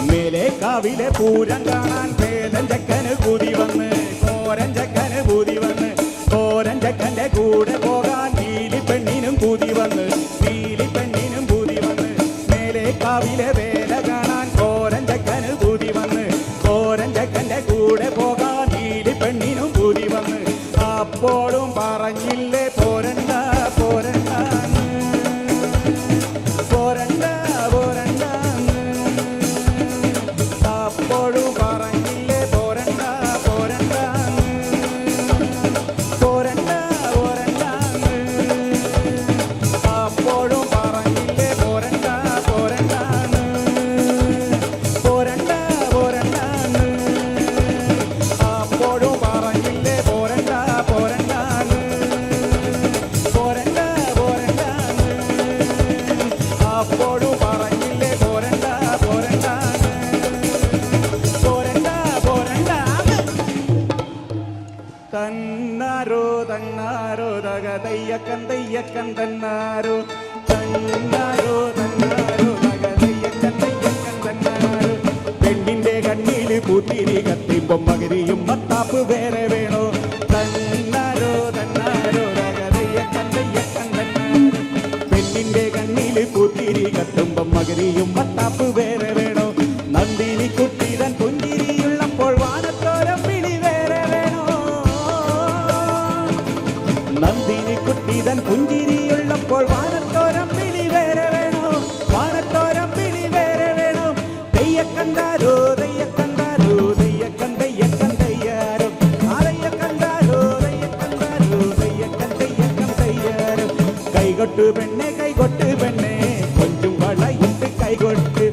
മേലേക്കാവിലെ പൂരം കാണാൻ പേരൻ ചക്കന് കൂതി വന്ന് കോരൻ ചക്കന് കൂതി വന്ന് കോരൻ ചക്കന്റെ കൂടെ പോകാൻ നീലി പെണ്ണിനും കൂതി വന്ന് നീലി പെണ്ണിനും കൂതി വന്ന് മേലേക്കാവിലെ വേല കാണാൻ കോരൻ ചക്കന് കൂതി വന്ന് കോരൻ ചക്കന്റെ കൂടെ പോകാൻ നീലി പെണ്ണിനും കൂതി വന്ന് അപ്പോഴും പറഞ്ഞില്ലേ പോരണ്ട പോരണ്ടാന്ന് പോരണ്ട പോരണ്ടാന്ന് അപ്പോഴും പറഞ്ഞില്ലേ പോരണ്ട പോരണ്ടാന്ന് പോരണ്ട പോരണ്ടാന്ന് അപ്പോഴും പറഞ്ഞില്ലേ പോരണ്ട പോരണ്ടാന്ന് പോരണ്ട പോരണ്ടാന്ന് അപ്പോഴും പറഞ്ഞില്ലേ പോരണ്ട പോരണ്ടാന്ന് പോരണ്ട പോരണ്ടാന്ന് അപ്പോഴും പറഞ്ഞില്ലേ പോരണ്ട പോരണ്ടാന്ന് പോരണ്ട പോരണ്ടാന്ന് തന്നാരോ തന്നാരോ തക തയ്യക്കൻ തയ്യക്കൻ തന്നാരോ തന്നാരോ തന്നാരോ തക തയ്യക്കൻ തയ്യക്കൻ തന്നാരോ പെണ്ണിന്റെ കണ്ണില് പൂത്തിരി കത്തിമ്പം മകരിയും മത്താപ്പ് വേറെ വേണോ തന്നാരോ തന്നാരോ തക തയ്യക്കൻ തയ്യക്കൻ തന്നാരോ പെണ്ണിന്റെ കണ്ണില് പൂത്തിരി കത്തുമ്പം മകരിയും മത്താപ്പ് വേറെ വേണോ നന്ദിനി കുട്ടിതൻ പുഞ്ചിരിയുള്ളപ്പോൾ വാനത്തോരം വിളി വേറെ വേണോ നന്ദിനി കുട്ടിതൻ പുഞ്ചിരിയുള്ളപ്പോൾ വാനത്തോരം വിളി വേറെ വേണോ വാനത്തോരം വിളി വേറെ വേണോ തെയ്യക്കണ്ടാരോ തെയ്യക്കണ്ടാരോ തെയ്യക്കൻ തെയ്യക്കൻ തെയ്യാരോ ആരയ്യക്കണ്ടാരോ തെയ്യക്കണ്ടാരോ തെയ്യക്കൻ തെയ്യക്കൻ തെയ്യാരോ കൈകൊട്ട് പെണ്ണെ കൊഞ്ചും വളയിട്ട് കൈകൊട്ട്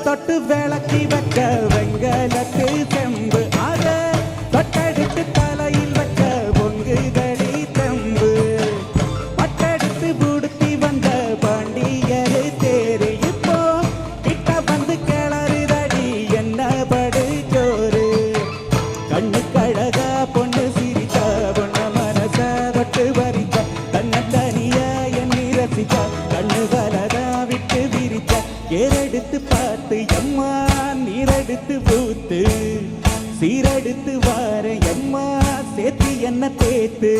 തൊട്ട് വിളക്കി വെച്ച വെങ്കലത്ത് ചെമ്പ് അത് തൊട്ടടുത്ത് തലയിൽ വെച്ച പൊങ്കുകളി തെമ്പ് പട്ടെടുത്ത് പൂടുത്തി വന്ന പാണ്ടിയര് തേര് ഇപ്പോ കിട്ട വന്ന് കിളറുതടി എന്ന പട് ചോറ് കണ്ണു കഴക പൊണ്ണ് സിരിച്ച പൊണ്ണ മനസ തൊട്ട് പറിച്ച തന്നതനിയ എന്നെ രസിച്ച കണ്ണു വലത വിട്ട് വിരിച്ച കേരെടുത്ത് പാത്ത് എമ്മ നീരെടുത്ത് പൂത്ത് சீரெடுத்து வார எம்மா சேர்த்து என்ன தேத்து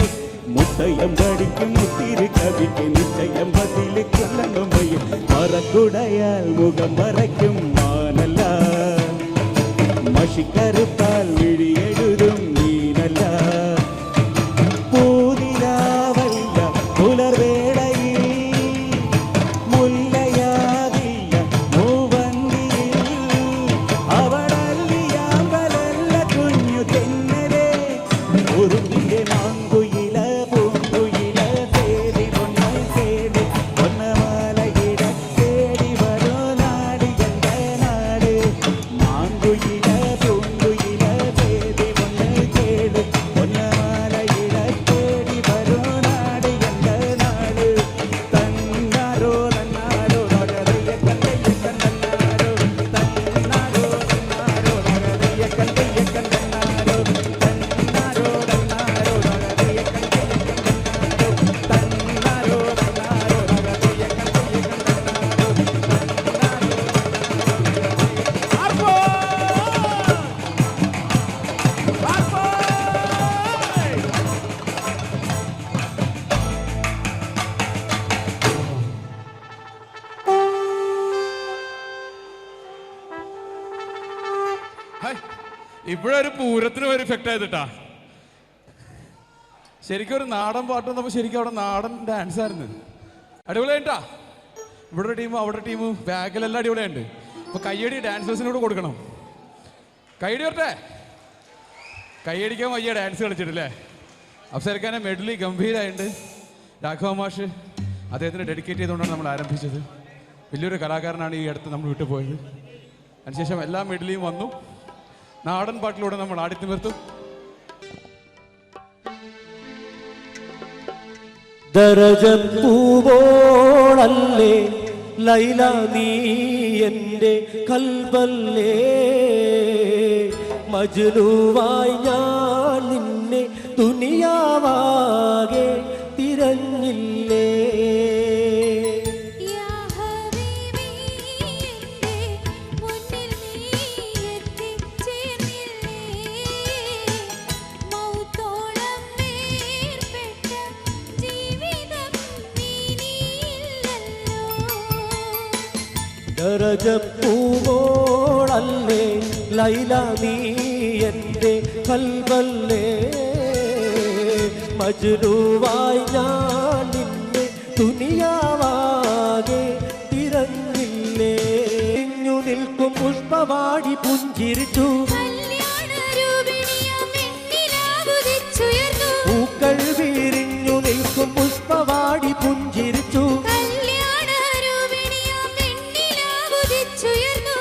முத்தையம் படிக்கும் முத்திரு கவிக்கு நிச்சயம் பதிலு கொல்லணுமையும் மரக்குடையால் முகம் மறைக்கும் மானல்ல மஷிக்கருப்பால் விழி எழுதும் நீனல்ல பூதிராவல்ல புலர் வேளையில் முல்லையாகிய மூவந்தியில் அவடல்லியாம்பலல்ல കുഞ്ഞു തെന്നലേ ഉറുമ്പിന്റെ മാങ്കുയില പൂങ്കുയില തേടി പൊന്നു തേടി പൊന്നമാലയിട തേടി വരോ നാട് എന്റെ നാട് മാങ്കുയില പൂങ്കുയില തേടി പൊന്നു തേടി പൊന്നമാലയിട തേടി വരോ നാട് എന്റെ നാട് തന്നാരോ തന്നാരോ നഗറിയ കണ്ടയ്യ കണ്ടന്നാരോ തന്നാരോ തന്നാരോ നഗറിയ കണ്ടയ്യ കണ്ടന്നാരോ തന്നാരോ തന്നാരോ നഗറിയ കണ്ടയ്യ കണ്ടന്നാരോ തന്നാരോ തന്നാരോ നഗറിയ കണ്ടയ്യ ഇപ്പോഴൊരു പൂരത്തിന് ഒരു ഇഫക്റ്റ് ആയതിട്ടാ. ശരിക്കും ഒരു നാടൻ പാട്ട് വന്നപ്പോൾ ശരിക്കും അവിടെ നാടൻ ഡാൻസ് ആയിരുന്നു. അടിപൊളിയായിട്ടാ. ഇവിടെ ഒരു ടീമും അവിടെ ടീമും ബാഗിലെല്ലാം അടിപൊളിയുണ്ട്. അപ്പോൾ കയ്യടി ഡാൻസേഴ്സിനോട് കൊടുക്കണം. കയ്യടി വരട്ടെ. കയ്യടിക്കാൻ വയ്യ ഡാൻസ് കളിച്ചിട്ടില്ലേ. അഫ്സർഖാനെ മെഡലി ഗംഭീരമായിട്ടുണ്ട്. രാഘവ മാഷ് അദ്ദേഹത്തിന് ഡെഡിക്കേറ്റ് ചെയ്തുകൊണ്ടാണ് നമ്മൾ ആരംഭിച്ചത്. വലിയൊരു കലാകാരനാണ് ഈ അടുത്ത് നമ്മൾ വിട്ടു പോയത്. അതിനുശേഷം എല്ലാ മെഡലിയും വന്നു. നാടൻ പാട്ടിലൂടെ നമ്മൾ ആടിത്തിമിർത്തു. ദരജപ്പൂവോളല്ലേ ലൈല നീ എൻ്റെ കൽബല്ലേ മജ്നുവായി ഞാൻ നിന്നെ ദുനിയാവാകെ തിരഞ്ഞില്ലേ യാ ഹബീബി എൻ്റെ മുന്നിൽ നീ എത്തിച്ചേർന്നില്ലേ മൗത്തോളം വേർപെട്ട ജീവിതം ഇനിയില്ലല്ലോ ദരജപ്പൂവോളല്ലേ ലൈല നീ എൻ്റെ കൽബല്ലേ മജ്നുവായി ഞാൻ നിന്നെ ദുനിയാവാകെ തിരഞ്ഞില്ലേ ഇഞ്ഞു നിൽക്കും പുഷ്പവാടി പുഞ്ചിരിച്ചു കല്യാണരൂപിണിയാം വെണ്ണിലാവുദിച്ചുയർന്നു പൂക്കൾ വീരിഞ്ഞു നിൽക്കും പുഷ്പവാടി പുഞ്ചിരിച്ചു കല്യാണരൂപിണിയാം വെണ്ണിലാവുദിച്ചുയർന്നു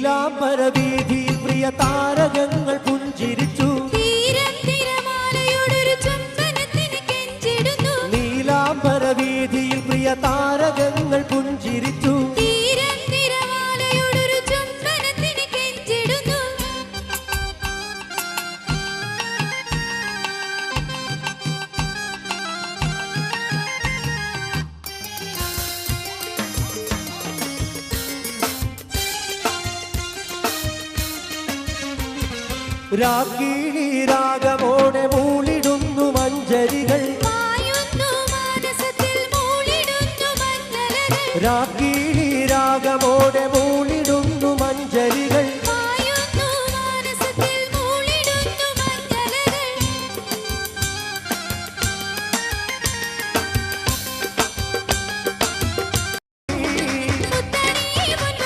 നീലാംബരവീഥിയിൽ പ്രിയ താരകങ്ങൾ പുഞ്ചിരിച്ചു തീരം തിരമാലയോടൊരു ചുംബനത്തിന് കെഞ്ചിടുന്നു നീലാംബരവീഥിയിൽ പ്രിയ താരകങ്ങൾ പുഞ്ചിരിച്ചു തീരം തിരമാലയോടൊരു ചുംബനത്തിന് കെഞ്ചിടുന്നു രാഗിണി രാഗമോടെ മൂളിടുന്നു മഞ്ചരികൾ മായുന്നു മാനസത്തിൽ മൂളിടുന്നു മഞ്ഞലകൾ രാഗിണി രാഗമോടെ മൂളിടുന്നു മഞ്ചരികൾ മായുന്നു മാനസത്തിൽ മൂളിടുന്നു മഞ്ഞലകൾ മുത്തനീ മുൻ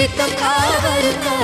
ചിത്തം കാവരുന്നു